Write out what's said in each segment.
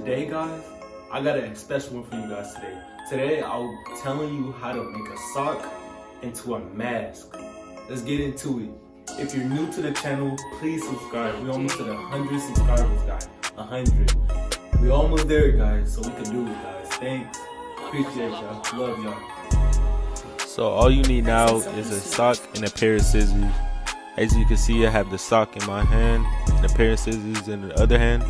today, guys, I got a special one for you guys today. Today, I'm telling you how to make a sock into a mask. Let's get into it. If you're new to the channel, please subscribe. We're almost at 100 subscribers, guys. 100. We're almost there, guys, so we can do it, guys. Thanks. Appreciate y'all. Love y'all. So all you need now is a sock and a pair of scissors. As you can see, I have the sock in my hand and a pair of scissors in the other hand.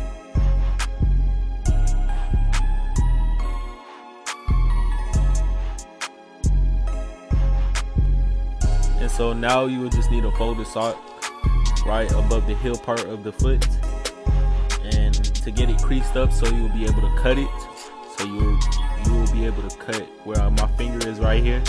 And so now you will just need a folded sock right above the heel part of the foot, and to get it creased up so you will be able to cut it. So you will be able to cut where my finger is right here.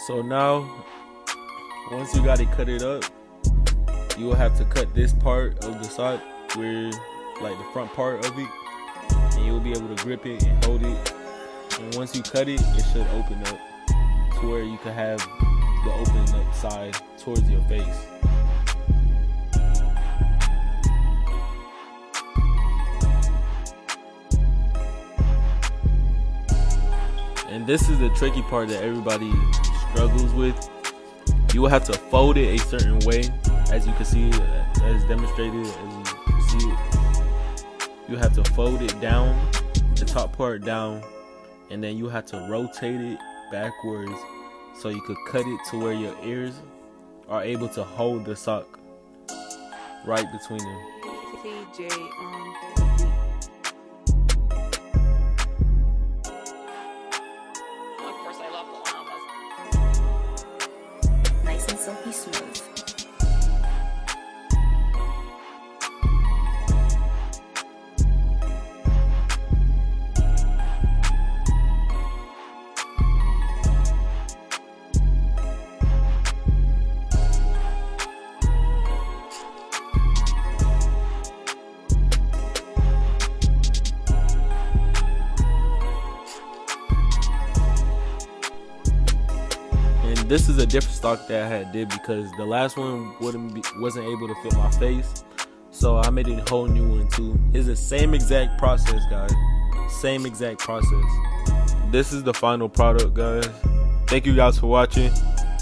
So now, once you got it cut it up, you will have to cut this part of the sock, where like the front part of it, and you'll be able to grip it and hold it. And once you cut it, it should open up to where you can have the open up side towards your face. And this is the tricky part that everybody struggles with. You will have to fold it a certain way, as you can see, as demonstrated, as you see it. You have to fold it down, the top part down, and then you have to rotate it backwards so you could cut it to where your ears are able to hold the sock right between them. Nice and silky smooth. This is a different stock that I had did because the last one wasn't able to fit my face, so I made a whole new one too. It's the same exact process, guys. Same exact process. This is the final product, guys. Thank you guys for watching.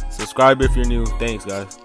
Subscribe if you're new. Thanks, guys.